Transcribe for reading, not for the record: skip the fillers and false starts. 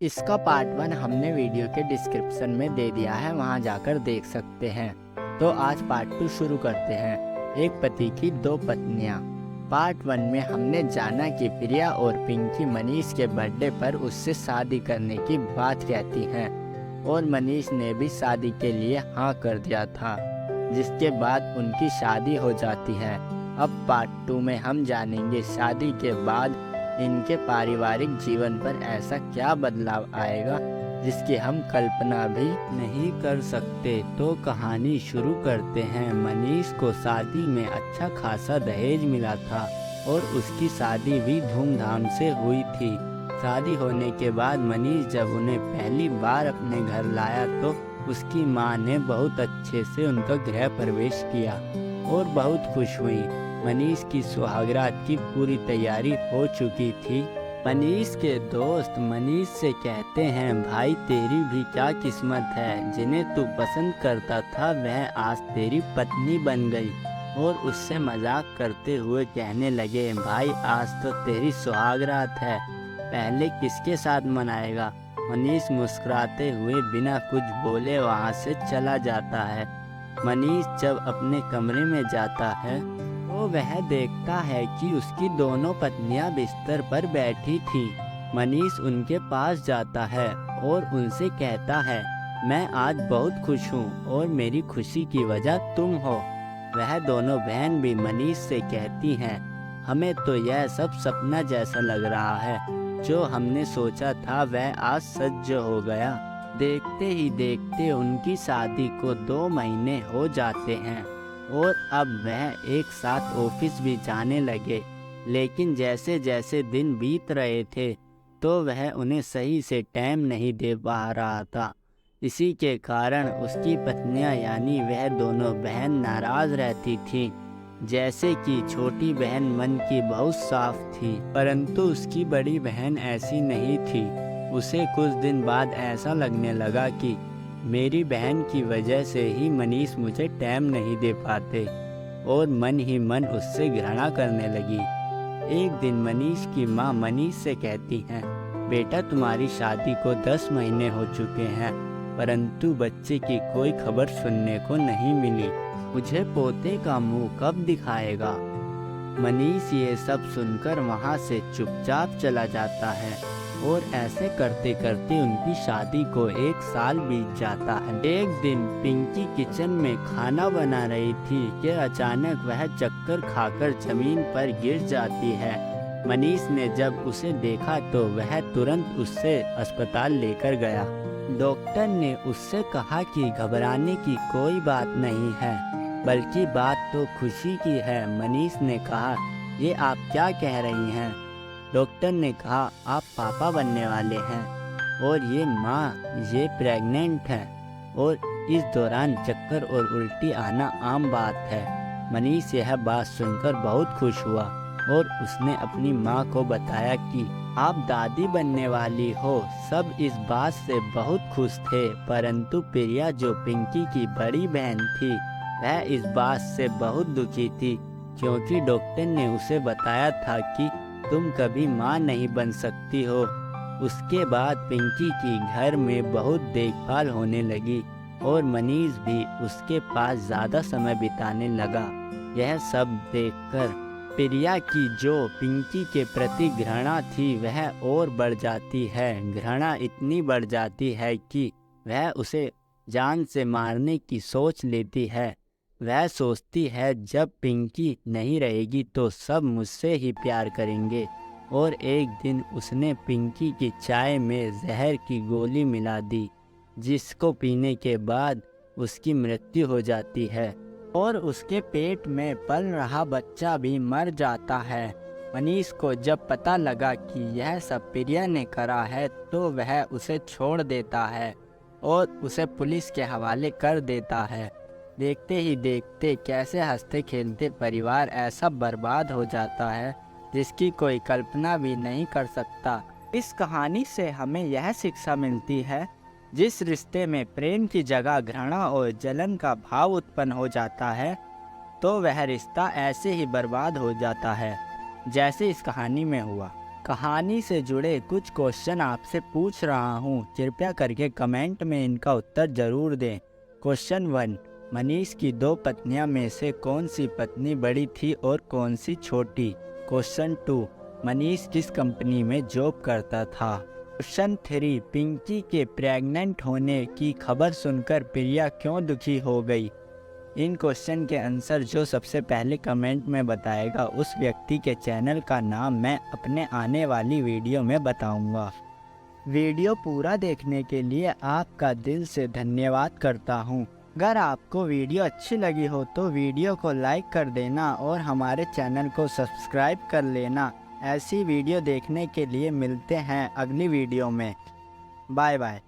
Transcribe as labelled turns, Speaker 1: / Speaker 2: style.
Speaker 1: इसका पार्ट 1 हमने वीडियो के डिस्क्रिप्शन में दे दिया है, वहां जाकर देख सकते हैं। तो आज पार्ट 2 शुरू करते हैं। एक पति की दो पत्नियां। पार्ट 1 में हमने जाना कि प्रिया और पिंकी मनीष के बर्थडे पर उससे शादी करने की बात कहती हैं और मनीष ने भी शादी के लिए हाँ कर दिया था, जिसके बाद उनकी शादी हो जाती है। अब पार्ट 2 में हम जानेंगे शादी के बाद इनके पारिवारिक जीवन पर ऐसा क्या बदलाव आएगा जिसकी हम कल्पना भी नहीं कर सकते। तो कहानी शुरू करते हैं। मनीष को शादी में अच्छा खासा दहेज मिला था और उसकी शादी भी धूमधाम से हुई थी। शादी होने के बाद मनीष जब उन्हें पहली बार अपने घर लाया तो उसकी मां ने बहुत अच्छे से उनका गृह प्रवेश किया और बहुत खुश हुई। मनीष की सुहागरात की पूरी तैयारी हो चुकी थी। मनीष के दोस्त मनीष से कहते हैं, भाई तेरी भी क्या किस्मत है, जिन्हें तू पसंद करता था वह आज तेरी पत्नी बन गई। और उससे मजाक करते हुए कहने लगे, भाई आज तो तेरी सुहागरात है, पहले किसके साथ मनाएगा। मनीष मुस्कुराते हुए बिना कुछ बोले वहाँ से चला जाता है। मनीष जब अपने कमरे में जाता है तो वह देखता है कि उसकी दोनों पत्नियां बिस्तर पर बैठी थी। मनीष उनके पास जाता है और उनसे कहता है, मैं आज बहुत खुश हूँ और मेरी खुशी की वजह तुम हो। वह दोनों बहन भी मनीष से कहती हैं, हमें तो यह सब सपना जैसा लग रहा है, जो हमने सोचा था वह आज सच हो गया। देखते ही देखते उनकी शादी को 2 महीने हो जाते हैं और अब वह एक साथ ऑफिस भी जाने लगे। लेकिन जैसे जैसे दिन बीत रहे थे तो वह उन्हें सही से टाइम नहीं दे पा रहा था। इसी के कारण उसकी पत्नियां यानी वह दोनों बहन नाराज रहती थीं। जैसे कि छोटी बहन मन की बहुत साफ थी, परंतु उसकी बड़ी बहन ऐसी नहीं थी। उसे कुछ दिन बाद ऐसा लगने लगा कि मेरी बहन की वजह से ही मनीष मुझे टाइम नहीं दे पाते और मन ही मन उससे घृणा करने लगी। एक दिन मनीष की मां मनीष से कहती हैं, बेटा तुम्हारी शादी को 10 महीने हो चुके हैं, परंतु बच्चे की कोई खबर सुनने को नहीं मिली। मुझे पोते का मुंह कब दिखाएगा। मनीष ये सब सुनकर वहां से चुपचाप चला जाता है और ऐसे करते करते उनकी शादी को 1 साल बीत जाता है। एक दिन पिंकी किचन में खाना बना रही थी कि अचानक वह चक्कर खाकर जमीन पर गिर जाती है। मनीष ने जब उसे देखा तो वह तुरंत उससे अस्पताल लेकर गया। डॉक्टर ने उससे कहा कि घबराने की कोई बात नहीं है, बल्कि बात तो खुशी की है। मनीष ने कहा, ये आप क्या कह रही हैं। डॉक्टर ने कहा, आप पापा बनने वाले हैं और ये माँ ये प्रेग्नेंट है और इस दौरान चक्कर और उल्टी आना आम बात है। मनीष यह बात सुनकर बहुत खुश हुआ और उसने अपनी माँ को बताया कि आप दादी बनने वाली हो। सब इस बात से बहुत खुश थे, परंतु प्रिया जो पिंकी की बड़ी बहन थी वह इस बात से बहुत दुखी थी, क्योंकि डॉक्टर ने उसे बताया था कि तुम कभी माँ नहीं बन सकती हो। उसके बाद पिंकी की घर में बहुत देखभाल होने लगी और मनीष भी उसके पास ज़्यादा समय बिताने लगा। यह सब देखकर प्रिया की जो पिंकी के प्रति घृणा थी वह और बढ़ जाती है। घृणा इतनी बढ़ जाती है कि वह उसे जान से मारने की सोच लेती है। वह सोचती है जब पिंकी नहीं रहेगी तो सब मुझसे ही प्यार करेंगे। और एक दिन उसने पिंकी की चाय में जहर की गोली मिला दी, जिसको पीने के बाद उसकी मृत्यु हो जाती है और उसके पेट में पल रहा बच्चा भी मर जाता है। मनीष को जब पता लगा कि यह सब प्रिया ने करा है तो वह उसे छोड़ देता है और उसे पुलिस के हवाले कर देता है। देखते ही देखते कैसे हंसते खेलते परिवार ऐसा बर्बाद हो जाता है जिसकी कोई कल्पना भी नहीं कर सकता। इस कहानी से हमें यह शिक्षा मिलती है, जिस रिश्ते में प्रेम की जगह घृणा और जलन का भाव उत्पन्न हो जाता है तो वह रिश्ता ऐसे ही बर्बाद हो जाता है जैसे इस कहानी में हुआ। कहानी से जुड़े कुछ क्वेश्चन आपसे पूछ रहा हूँ, कृपया करके कमेंट में इनका उत्तर ज़रूर दें। क्वेश्चन 1, मनीष की 2 पत्नियां में से कौन सी पत्नी बड़ी थी और कौन सी छोटी? क्वेश्चन 2, मनीष किस कंपनी में जॉब करता था? क्वेश्चन 3, पिंकी के प्रेग्नेंट होने की खबर सुनकर प्रिया क्यों दुखी हो गई? इन क्वेश्चन के आंसर जो सबसे पहले कमेंट में बताएगा उस व्यक्ति के चैनल का नाम मैं अपने आने वाली वीडियो में बताऊंगा। वीडियो पूरा देखने के लिए आपका दिल से धन्यवाद करता हूं। अगर आपको वीडियो अच्छी लगी हो तो वीडियो को लाइक कर देना और हमारे चैनल को सब्सक्राइब कर लेना। ऐसी वीडियो देखने के लिए मिलते हैं अगली वीडियो में। Bye bye.